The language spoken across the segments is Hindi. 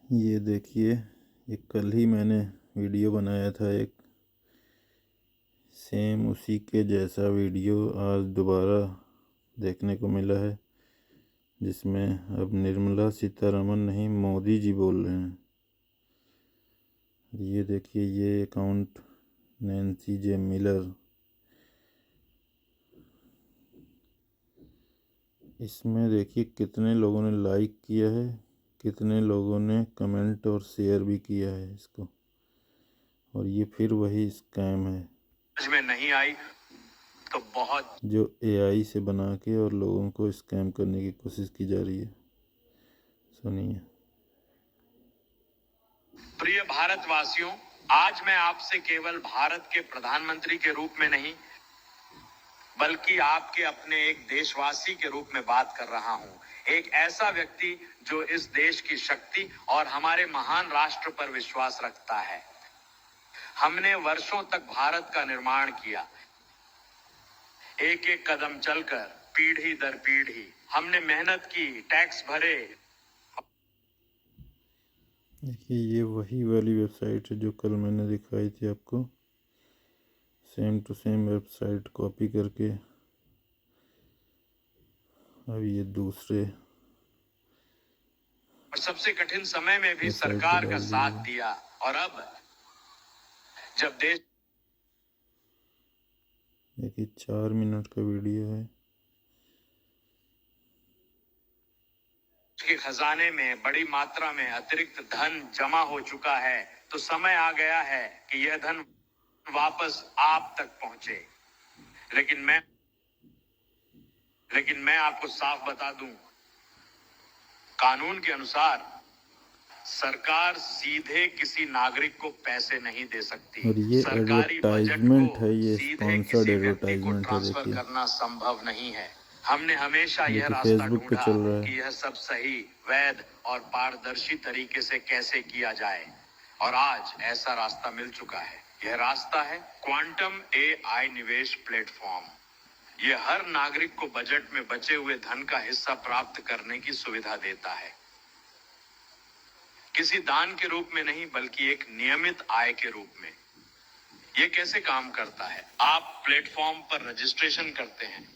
ये देखिए, ये कल ही मैंने वीडियो बनाया था एक, सेम उसी के जैसा वीडियो आज दोबारा देखने को मिला है, जिसमें अब निर्मला सीतारमण नहीं मोदी जी बोल रहे हैं। ये देखिए, ये अकाउंट नैन्सी जे मिलर, इसमें देखिए कितने लोगों ने लाइक किया है, कितने लोगों ने कमेंट और शेयर भी किया है इसको। और ये फिर वही स्कैम है में नहीं आई तो बहुत जो एआई से बना के और लोगों को स्कैम करने की कोशिश की जा रही है। सुनिए। प्रिय भारतवासियों, आज मैं आपसे केवल भारत के प्रधानमंत्री के रूप में नहीं बल्कि आपके अपने एक देशवासी के रूप में बात कर रहा हूं। एक ऐसा व्यक्ति जो इस देश की शक्ति और हमारे महान राष्ट्र पर विश्वास रखता है। हमने वर्षों तक भारत का निर्माण किया, एक एक कदम चलकर, पीढ़ी दर पीढ़ी हमने मेहनत की, टैक्स भरे। देखिए, ये वही वाली वेबसाइट है जो कल मैंने दिखाई थी आपको, same to same website copy करके अब ये दूसरे और सबसे कठिन समय में भी वेबसाइट पे सरकार का डाल दी साथ है। दिया। और अब जब देश देखिए, 4 मिनट का वीडियो है। के खजाने में बड़ी मात्रा में अतिरिक्त धन जमा हो चुका है, तो समय आ गया है कि यह धन वापस आप तक पहुंचे। लेकिन मैं आपको साफ बता दूं, कानून के अनुसार सरकार सीधे किसी नागरिक को पैसे नहीं दे सकती। और ये सरकारी बजट को एडवर्टाइजमेंट है, ये सीधे स्पॉन्सर्ड किसी व्यक्ति को एडवर्टाइजमेंट है। ट्रांसफर देखिए, करना संभव नहीं है। हमने हमेशा जो यह कि रास्ता फेसबुक पे ढूंढा चल रहा है। कि यह सब सही, वैध और पारदर्शी तरीके से कैसे किया जाए, और आज ऐसा रास्ता मिल चुका है। यह रास्ता है क्वांटम एआई निवेश प्लेटफॉर्म। यह हर नागरिक को बजट में बचे हुए धन का हिस्सा प्राप्त करने की सुविधा देता है, किसी दान के रूप में नहीं बल्कि एक नियमित आय के रूप में। यह कैसे काम करता है? आप प्लेटफॉर्म पर रजिस्ट्रेशन करते हैं,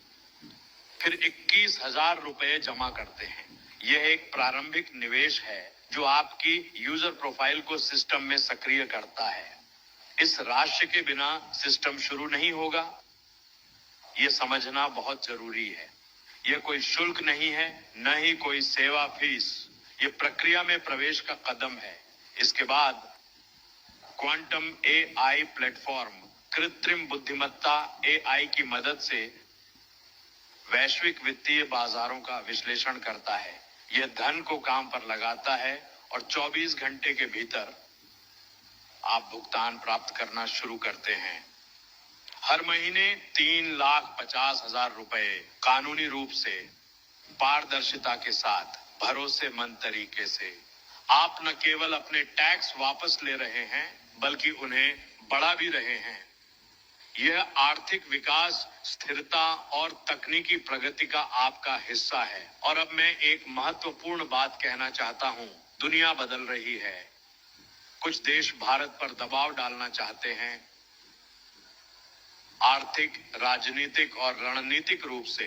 फिर 21,000 रुपए जमा करते हैं। यह एक प्रारंभिक निवेश है जो आपकी यूजर प्रोफाइल को सिस्टम में सक्रिय करता है। इस राशि के बिना सिस्टम शुरू नहीं होगा, यह समझना बहुत जरूरी है। यह कोई शुल्क नहीं है, न ही कोई सेवा फीस। यह प्रक्रिया में प्रवेश का कदम है। इसके बाद क्वांटम एआई प्लेटफॉर्म कृत्रिम बुद्धिमत्ता एआई की मदद से वैश्विक वित्तीय बाजारों का विश्लेषण करता है। यह धन को काम पर लगाता है और 24 घंटे के भीतर आप भुगतान प्राप्त करना शुरू करते हैं। हर महीने 3,50,000 रुपए कानूनी रूप से, पारदर्शिता के साथ, भरोसेमंद तरीके से। आप न केवल अपने टैक्स वापस ले रहे हैं बल्कि उन्हें बढ़ा भी रहे हैं। यह आर्थिक विकास, स्थिरता और तकनीकी प्रगति का आपका हिस्सा है। और अब मैं एक महत्वपूर्ण बात कहना चाहता हूं। दुनिया बदल रही है। कुछ देश भारत पर दबाव डालना चाहते हैं, आर्थिक, राजनीतिक और रणनीतिक रूप से।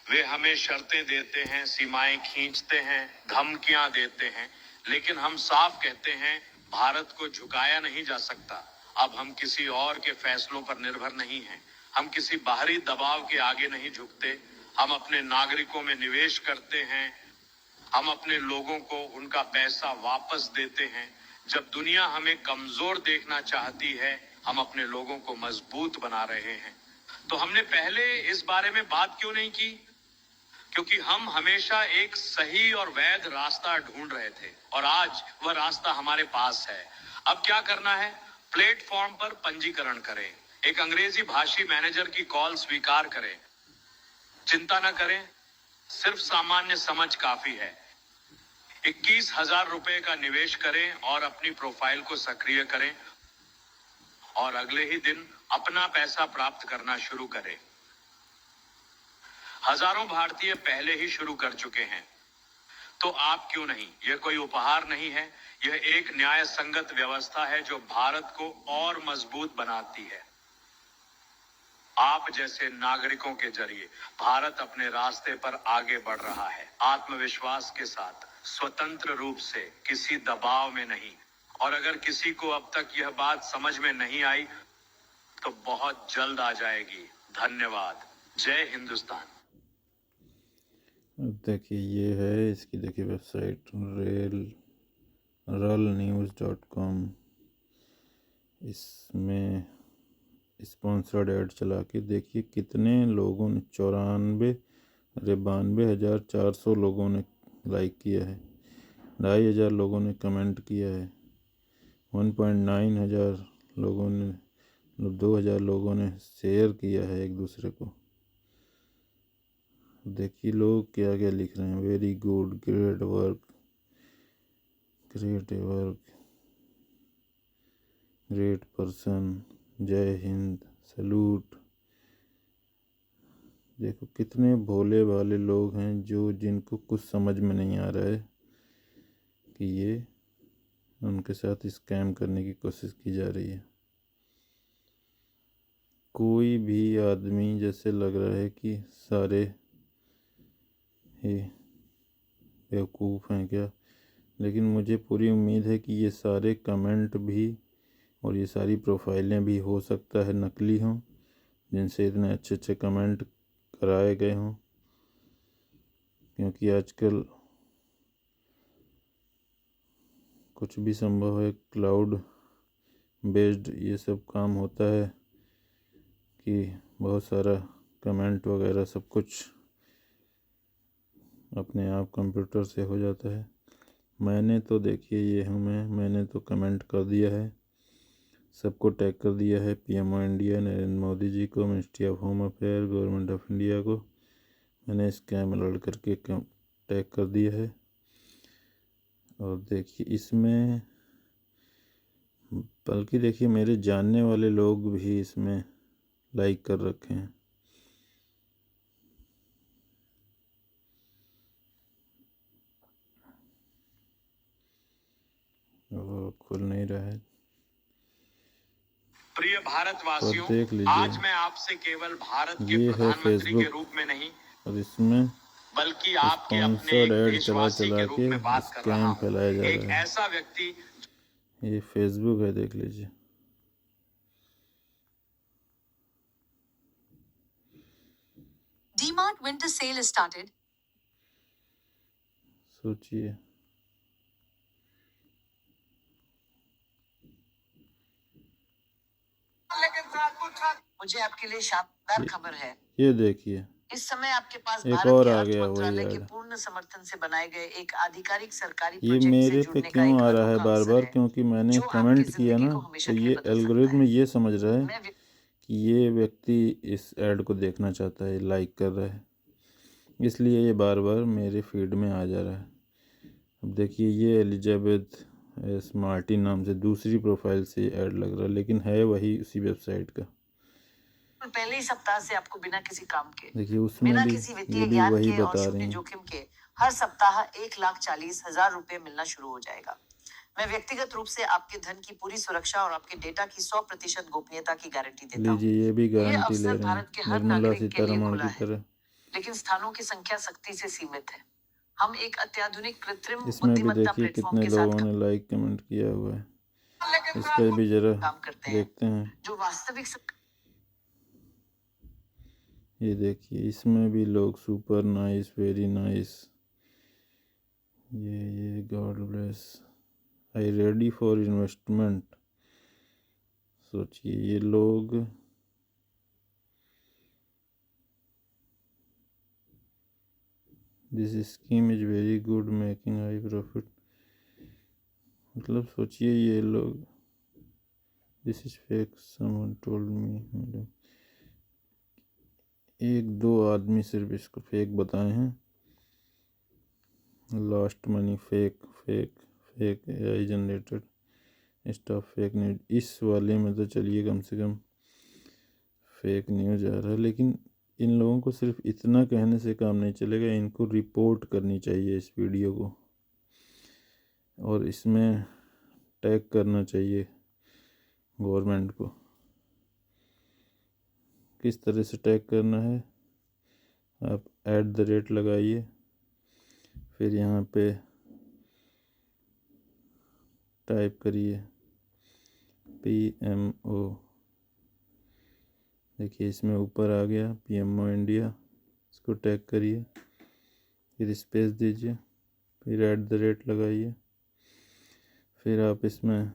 वे हमें शर्तें देते हैं, सीमाएं खींचते हैं, धमकियां देते हैं, लेकिन हम साफ कहते हैं, भारत को झुकाया नहीं जा सकता। अब हम किसी और के फैसलों पर निर्भर नहीं हैं। हम किसी बाहरी दबाव के आगे नहीं झुकते। हम अपने नागरिकों में निवेश करते हैं। हम अपने लोगों को उनका पैसा वापस देते हैं। जब दुनिया हमें कमजोर देखना चाहती है, हम अपने लोगों को मजबूत बना रहे हैं। तो हमने पहले इस बारे में बात क्यों नहीं की? क्योंकि हम हमेशा एक सही और वैध रास्ता ढूंढ रहे थे, और आज वह रास्ता हमारे पास है। अब क्या करना है? प्लेटफॉर्म पर पंजीकरण करें, एक अंग्रेजी भाषी मैनेजर की कॉल स्वीकार करें। चिंता न करें, सिर्फ सामान्य समझ काफी है। 21,000 रुपए का निवेश करें और अपनी प्रोफाइल को सक्रिय करें, और अगले ही दिन अपना पैसा प्राप्त करना शुरू करें। हजारों भारतीय पहले ही शुरू कर चुके हैं। तो आप क्यों नहीं? यह कोई उपहार नहीं है, यह एक न्याय संगत व्यवस्था है जो भारत को और मजबूत बनाती है। आप जैसे नागरिकों के जरिए भारत अपने रास्ते पर आगे बढ़ रहा है, आत्मविश्वास के साथ, स्वतंत्र रूप से, किसी दबाव में नहीं। और अगर किसी को अब तक यह बात समझ में नहीं आई तो बहुत जल्द आ जाएगी। धन्यवाद। जय हिंदुस्तान। अब देखिए ये है इसकी, देखिए वेबसाइट ralnews.com। इसमें स्पॉन्सर्ड ऐड चला के देखिए कितने लोगों ने 92,400 लोगों ने लाइक किया है, 2,500 लोगों ने कमेंट किया है, 1.9 हज़ार लोगों ने, 2,000 लोगों ने शेयर किया है एक दूसरे को। देखिए लोग क्या क्या लिख रहे हैं, very good, great work, great person, जय हिंद, सैल्यूट। देखो कितने भोले भाले लोग हैं जिनको कुछ समझ में नहीं आ रहा है कि ये उनके साथ स्कैम करने की कोशिश की जा रही है। कोई भी आदमी जैसे लग रहा है कि सारे ही बेवकूफ़ हैं क्या, लेकिन मुझे पूरी उम्मीद है कि ये सारे कमेंट भी और ये सारी प्रोफाइलें भी हो सकता है नकली हों, जिनसे इतने अच्छे अच्छे कमेंट कराए गए हों, क्योंकि आजकल कुछ भी संभव है। क्लाउड बेस्ड ये सब काम होता है कि बहुत सारा कमेंट वगैरह सब कुछ अपने आप कंप्यूटर से हो जाता है। मैंने तो देखिए ये हूँ मैंने तो कमेंट कर दिया है, सबको टैग कर दिया है, पीएमओ इंडिया नरेंद्र मोदी जी को, ministry of home affair, government of India को मैंने स्कैम अलर्ट करके टैग कर दिया है। और देखिए इसमें बल्कि देखिए मेरे जानने वाले लोग भी इसमें लाइक कर रखे हैं। वो खुल नहीं रहा है, प्रिय तो भारतवासियों, देख आज लीजिए। मैं आपसे केवल भारत के ये है प्रधानमंत्री के फेसबुक रूप में नहीं, और इसमें बल्कि आपके अपने स्पॉन्सर्ड एक ऐड चला देशवासी चला के रूप के में बात कर रहा स्कैम हूं। फैलाया जा एक रहा है। ऐसा व्यक्ति ये फेसबुक है, देख लीजिए। DMart winter sale is started. सोचिए, मुझे आपके लिए शानदार ये, खबर है। ये देखिए इस समय आपके पास एक भारत और के आ अर्थ गया वही मंत्रालय के ऐड। पूर्ण समर्थन से बनाए गए एक आधिकारिक सरकारी ये प्रोजेक्ट से मेरे पे जुड़ने का क्यों एक आ रहा है अनोखा बार अवसर बार, है क्योंकि मैंने जो आपकी कमेंट किया जिंदगी ना, को हमेशा तो के ये लिए बदल सकता एल्गोरिथम है। ये समझ रहा है मैं कि ये व्यक्ति इस ऐड को देखना चाहता है, लाइक कर रहा है, इसलिए ये बार बार मेरे फीड में आ जा रहा है। अब देखिए ये एलिजाबेथ एस मार्टिन नाम से दूसरी प्रोफाइल से ऐड लग रहा है, लेकिन है वही उसी वेबसाइट का। पहले ही सप्ताह से आपको बिना किसी काम के, देखिए उसमें बिना भी किसी ये वित्तीय भी ज्ञान वही के और बता शून्य रही हैं। जोखिम के हर सप्ताह 1,40,000 रुपए मिलना शुरू हो जाएगा। मैं व्यक्तिगत रूप से आपके धन की पूरी सुरक्षा और आपके डेटा की 100% गोपनीयता की गारंटी देता हूँ। लीजिए ये भी ये गारंटी ले अवसर रहे हैं, भारत के हर निर्मला नागरिक के लिए सीतारमण खुला की है, तरह। लेकिन स्थानों की संख्या सख्ती से सीमित है। हम एक अत्याधुनिक कृत्रिम इसमें भी बुद्धिमत्ता देखिए प्लेटफॉर्म कितने के साथ लोगों ने लाइक कमेंट किया हुआ है, इस पर भी जरा काम करते हैं, देखते हैं। जो वास्तविक ये देखिए इसमें भी लोग सुपर नाइस, वेरी नाइस, ये God bless, I ready for investment. सोचिए ये लोग this scheme is very good, making high profit. मतलब सोचिए ये लोग, this is fake, someone told me, madam. एक दो आदमी सिर्फ इसको फेक बताए हैं, lost money fake, fake AI generated stop fake news. इस वाले में तो चलिए कम से कम फेक न्यूज आ रहा है, लेकिन इन लोगों को सिर्फ इतना कहने से काम नहीं चलेगा, इनको रिपोर्ट करनी चाहिए इस वीडियो को, और इसमें टैग करना चाहिए गवर्नमेंट को। किस तरह से टैग करना है, आप @ लगाइए, फिर यहाँ पे टाइप करिए PMO। देखिए इसमें ऊपर आ गया PMO इंडिया, इसको टैग करिए, फिर स्पेस दीजिए, फिर @ लगाइए, फिर आप इसमें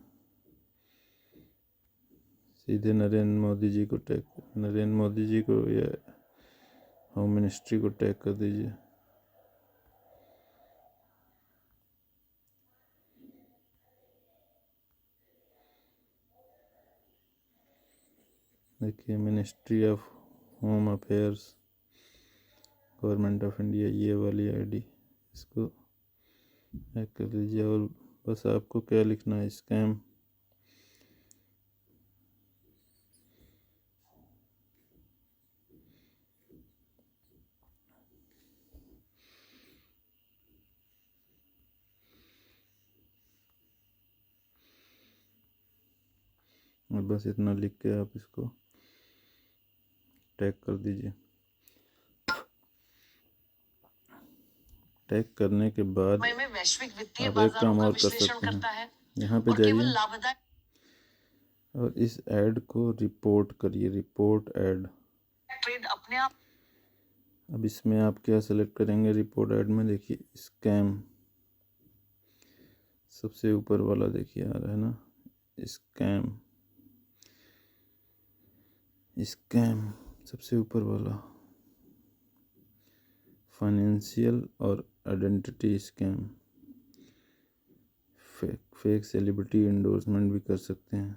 सीधे नरेंद्र मोदी जी को टैग, नरेंद्र मोदी जी को या होम मिनिस्ट्री को टैग कर दीजिए। देखिए ministry of home affairs, government of India, ये वाली ID, इसको टैग कर दीजिए। और बस आपको क्या लिखना है, स्कैम। और बस इतना लिख के आप इसको टैग कर दीजिए। टैग करने के बाद में वैश्विक वित्तीय आप एक बाजारों काम का और कर विश्लेषण सकते करता हैं, है यहाँ पे और केवल जाइए लाभदायक और इस ऐड को रिपोर्ट करिए, रिपोर्ट ऐड। ट्रेड अपने आप। अब इसमें आप क्या सेलेक्ट करेंगे रिपोर्ट ऐड में, देखिए स्कैम सबसे ऊपर वाला देखिए आ रहा है ना, स्कैम, स्कैम सबसे ऊपर वाला, फाइनेंशियल और identity scam, fake celebrity endorsement भी कर सकते हैं,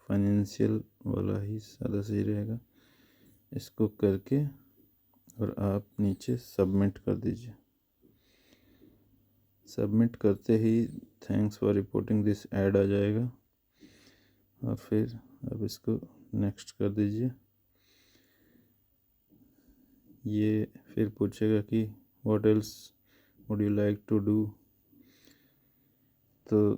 फाइनेंशियल वाला ही ज़्यादा सही रहेगा। इसको करके और आप नीचे सबमिट कर दीजिए। सबमिट करते ही thanks for reporting this ad आ जाएगा, और फिर अब इसको नेक्स्ट कर दीजिए। ये फिर पूछेगा कि what else would you like to do, तो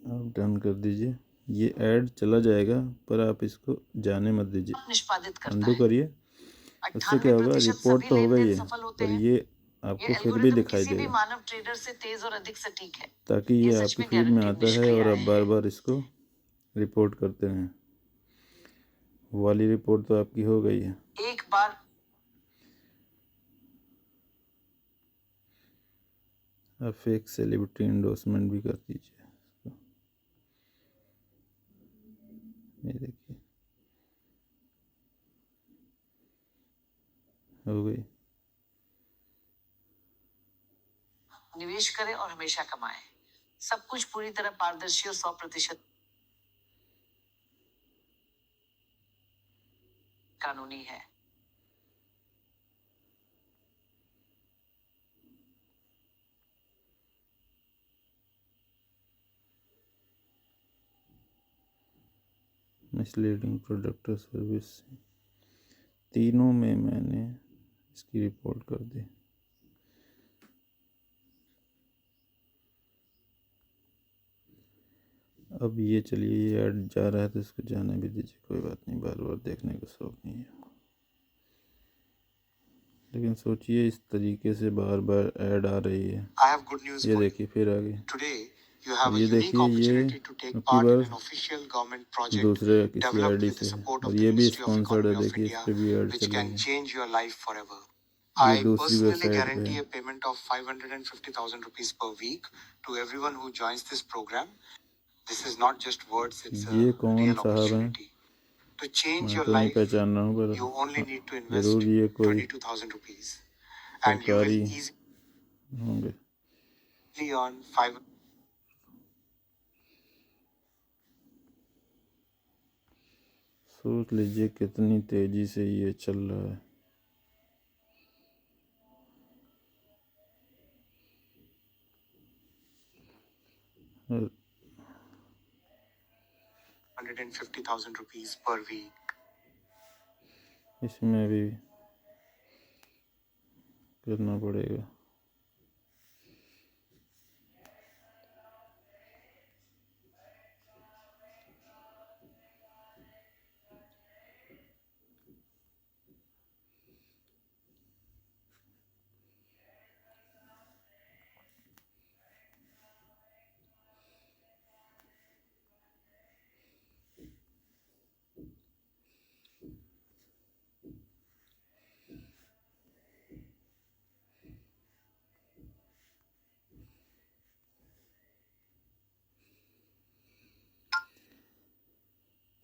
आप डन कर दीजिए। ये ऐड चला जाएगा पर आप इसको जाने मत दीजिए, निष्पादित करता अंडू है। करिए। उससे क्या होगा, 98% रिपोर्ट सभी तो हो गई लेनदेन है सफल होते पर हैं। ये ये आपको फिर भी एल्गोरिदम दिखाई किसी भी देगा, मानव ट्रेडर से तेज और अधिक सटीक है। ताकि ये ये सच आपकी में फीड में गारंटीड आता है और आप निष्क्रियाएं बार हैं। बार इसको रिपोर्ट करते रहें। वाली रिपोर्ट तो आपकी हो गई है। एक बार आप फेक सेलिब्रिटी एंडोर्समेंट भी कर दीजिए। ये देखिए हो गई। निवेश करें और हमेशा कमाएं। सब कुछ पूरी तरह पारदर्शी और 100% कानूनी है। मिसलीडिंग प्रोडक्ट और सर्विस, तीनों में मैंने इसकी रिपोर्ट कर दी। अब ये चलिए, ये ऐड जा रहा है तो इसको जाने भी दीजिए, कोई बात नहीं, बार बार देखने का शौक नहीं है हमको। लेकिन सोचिए इस तरीके से बार बार ऐड आ रही है। I have good news ये for you. देखिए फिर आ गई। Today, you और have a ये unique देखिए ये opportunity to take अब की part in bar an official government project दूसरे किसी developed आईडी with the से है, support और of the ये भी Ministry of स्पॉन्सर्ड है, Economy of देखिए इस India, पे भी ऐड which चल रही can है। change your life forever. ये I दूसरी personally वेबसाइट पे guarantee है। a payment of 550,000 rupees per week to everyone who joins this program. This is not just words, it's a ये कौन real साहब हैं, opportunity. To change मैं your तो नहीं life, पहचान रहा हूँ, पर you only need to ज़रूर invest ये कोई 22,000 rupees and you will सरकारी easily होंगे। earn 5. सोच लीजिए कितनी तेज़ी से ये चल रहा है। और 150,000 rupees per week. इसमें भी करना पड़ेगा।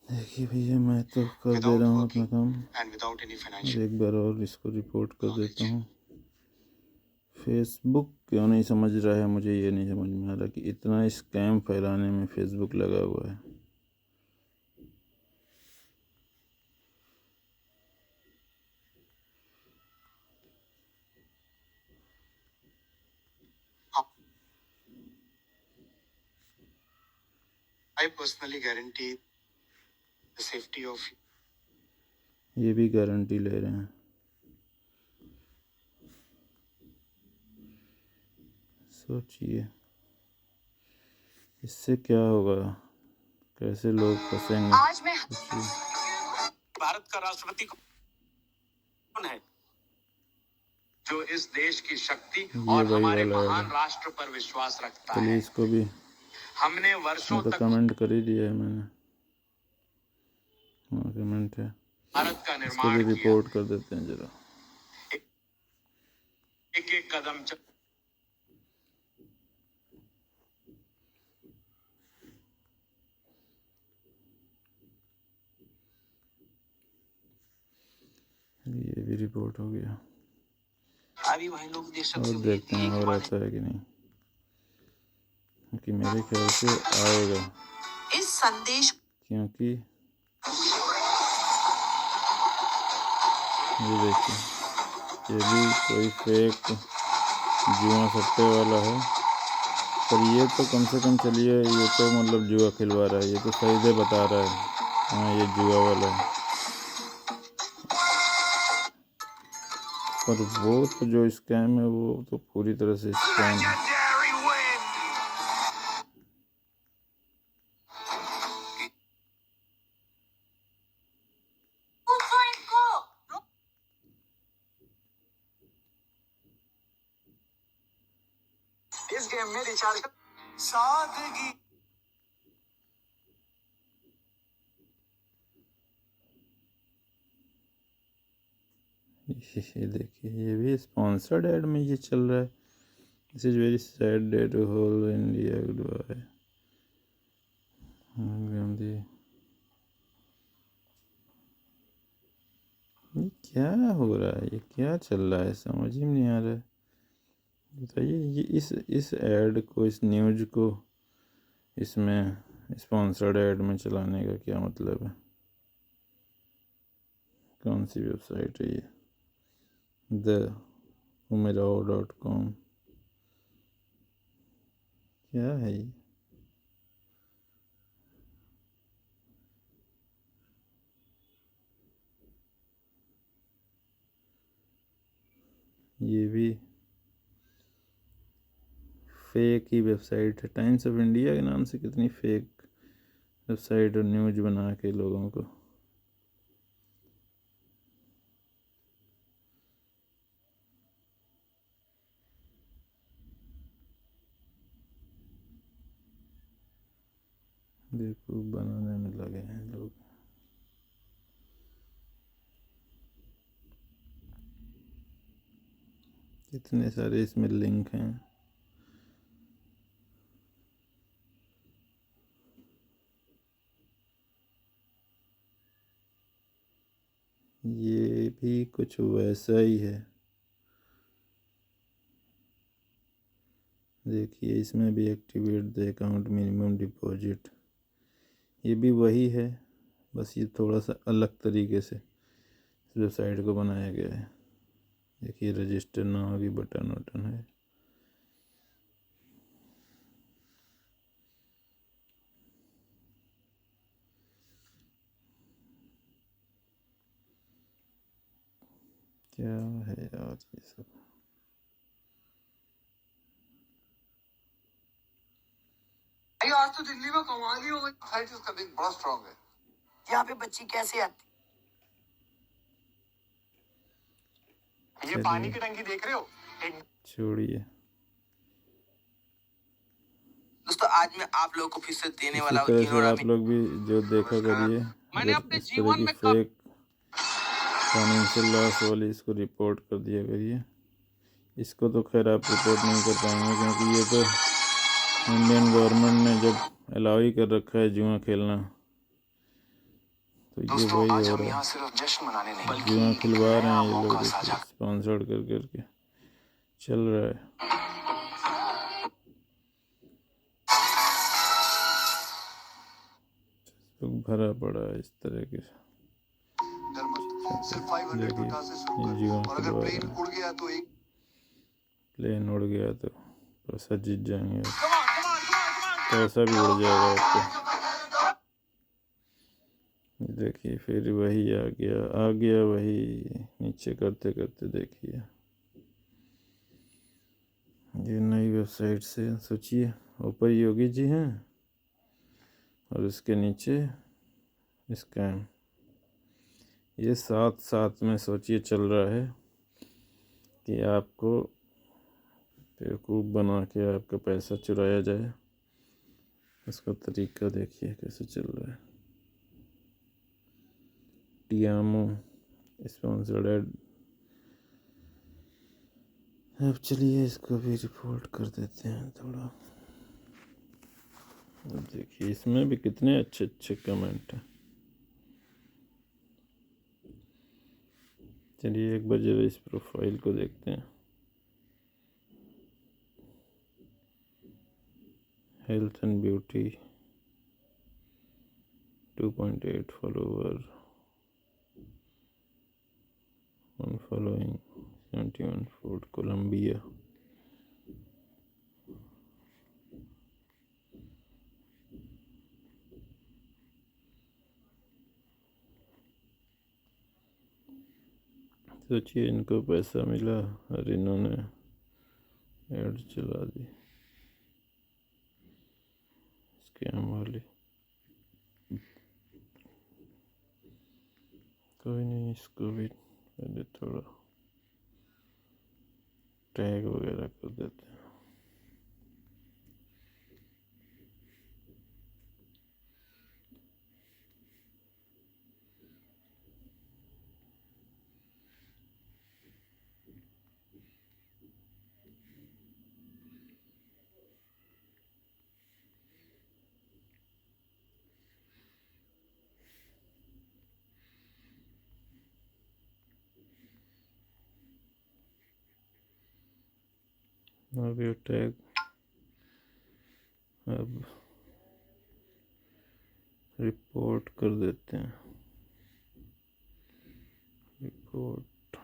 देखिए भैया, मैं तो कर दे रहा हूँ अपना काम, And without any और financial. एक बार और इसको रिपोर्ट कर देता हूँ। फेसबुक क्यों नहीं समझ रहा है, मुझे ये नहीं समझ में आ रहा कि इतना स्कैम फैलाने में फेसबुक लगा हुआ है। I personally guarantee the safety of. ये भी गारंटी ले रहे हैं। सोचिए इससे क्या होगा, कैसे लोग फंसेंगे। आज मैं सोचिए। भारत का राष्ट्रपति कौन है? जो इस देश की शक्ति ये और वही हमारे वाला महान है। राष्ट्र पर विश्वास रखता चलिए है। इसको भी, हमने वर्षों इसमें तो तक कमेंट कर ही दिया है मैंने। हाँ कमेंट है, भारत का इसको भी निर्माण किया। रिपोर्ट कर देते हैं जरा। एक एक कदम ये भी रिपोर्ट हो गया। अभी वही लोग देश और देखते हैं और आता है कि नहीं, क्योंकि मेरे ख्याल से आएगा, इस संदेश क्योंकि ये देखिए, ये भी कोई फेक जुआ सट्टे वाला है, पर ये तो कम से कम, चलिए ये तो मतलब जुआ खिलवा रहा है, ये तो सही से बता रहा है। हाँ ये जुआ वाला है, पर वो तो जो स्कैम है वो तो पूरी तरह से स्कैम है। इस गेम में रिचार्ज सादगी। ये देखिए, ये भी स्पॉन्सर्ड ऐड में ये चल रहा है। This is very sad day to whole India, goodbye Gandhi. ये क्या हो रहा है, ये क्या चल रहा है, समझ ही नहीं आ रहा है। बताइए, ये इस ऐड को, इस न्यूज़ को इसमें स्पॉन्सर्ड ऐड में चलाने का क्या मतलब है? कौन सी वेबसाइट है ये? theumeraw.com, क्या है ये? ये भी फेक ही वेबसाइट है। टाइम्स ऑफ इंडिया के नाम से कितनी फेक वेबसाइट और न्यूज़ बना के लोगों को। देखो बनाने में लगे हैं लोग। कितने सारे इसमें लिंक हैं। ये भी कुछ वैसा ही है, देखिए इसमें भी activate the account minimum deposit, ये भी वही है, बस ये थोड़ा सा अलग तरीके से इस वेबसाइट को बनाया गया है। देखिए रजिस्टर नाउ की बटन वटन है। क्या है यार ये सब। आज तो दिल्ली में कमाल ही हो गई। साइट उसका बिग बड़ा स्ट्रांग है। यहाँ पे बच्ची कैसे आती? ये पानी की टंकी देख रहे हो? छोड़िए। दोस्तों आज मैं आप लोगों को फिर से देने इसी वाला हूँ तरह से इन्होंने आप लोग भी जो देखा करिए, मैंने अगर अपने इस तरह जीवन की में फेक फाइनेंशियल लॉस वाली इसको रिपोर्ट कर दिया करिए। इसको तो खैर आप रिपोर्ट नहीं कर पाएंगे, क्योंकि ये तो इंडियन गवर्नमेंट ने जब अलाउ ही कर रखा है जुआ खेलना, तो ये वही हो रहा है। सिर्फ जश्न मनाने नहीं जुआ खिलवा रहे हैं ये लोग, मौका देखिए साझा स्पॉन्सर्ड कर करके चल रहा है। लोग भरा पड़ा है इस तरह के। सिर्फ 500 देखिए टका से शुरू ये कर जुआ और अगर खिलवा प्लेन रहे हैं। उड़ गया तो एक प्लेन उड़ गया तो पैसा जीत जाएंगे आप। पैसा भी उड़ जाएगा आपका। देखिए फिर वही आ गया वही नीचे करते करते। देखिए ये नई वेबसाइट से सोचिए, ऊपर योगी जी हैं और उसके नीचे स्कैम। ये साथ साथ में सोचिए चल रहा है कि आपको बेवकूफ़ बना के आपका पैसा चुराया जाए। इसका तरीका देखिए कैसे चल रहा है। टियामो स्पॉन्सर्ड एड। अब चलिए इसको भी रिपोर्ट कर देते हैं थोड़ा। अब देखिए इसमें भी कितने अच्छे अच्छे कमेंट हैं। चलिए एक बार जरा इस प्रोफाइल को देखते हैं। Health and beauty 2.8 follower, one following 71 food Colombia. सोचिए इनको पैसा मिला और इन्होंने ऐड चला दी स्कैम वाली। कोई नहीं, इसको भी पहले थोड़ा टैग वगैरह कर देते हैं। अब ये टैग अब रिपोर्ट कर देते हैं। रिपोर्ट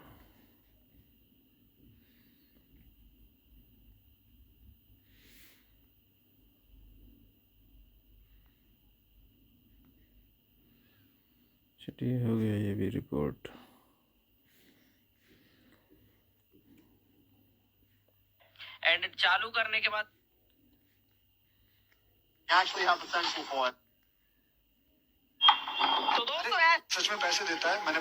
चलिए हो गया ये भी रिपोर्ट। एंड चालू करने के बाद actually have the potential for it. तो दोस्तों सच में पैसे देता है। मैंने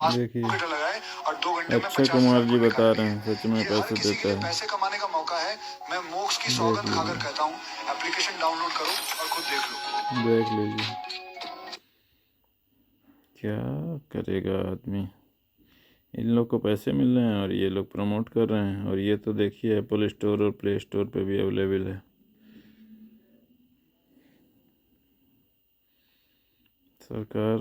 देखिए घंटे लगाए और 2 घंटे में अक्षय 50,000 कुमार जी निकाल बता लिए। रहे हैं सच में ये हर पैसे किसी के देता लिए है। पैसे कमाने का मौका है। मैं मोक्ष की देख सौगंध खाकर लीजिए, कहता हूँ, एप्लीकेशन डाउनलोड करो और खुद देख लो। देख लीजिए क्या करेगा आदमी। इन लोग को पैसे मिल रहे हैं और ये लोग प्रमोट कर रहे हैं। और ये तो देखिए एप्पल स्टोर और प्ले स्टोर पे भी अवेलेबल है। सरकार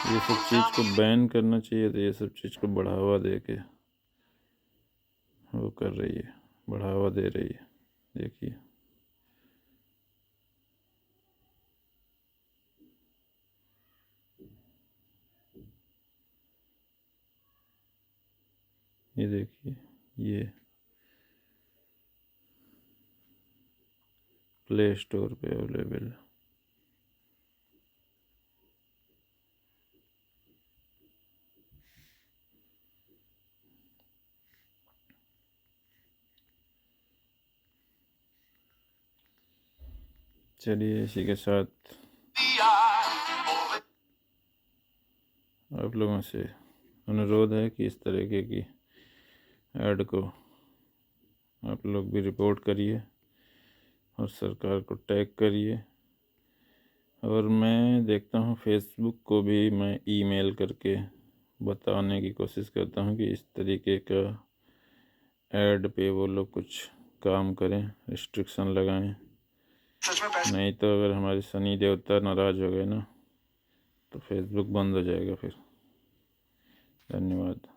ये सब चीज़ को बैन करना चाहिए, तो ये सब चीज़ को बढ़ावा दे के वो कर रही है, बढ़ावा दे रही है। देखिए ये देखिए ये प्ले स्टोर पे अवेलेबल है। चलिए इसी के साथ आप लोगों से अनुरोध है कि इस तरीके की ऐड को आप लोग भी रिपोर्ट करिए और सरकार को टैग करिए। और मैं देखता हूँ फेसबुक को भी मैं ईमेल करके बताने की कोशिश करता हूँ कि इस तरीके का ऐड पे वो लोग कुछ काम करें, रिस्ट्रिक्शन लगाएं। नहीं तो अगर हमारे शनि देवता नाराज़ हो गए ना तो फेसबुक बंद हो जाएगा फिर। धन्यवाद।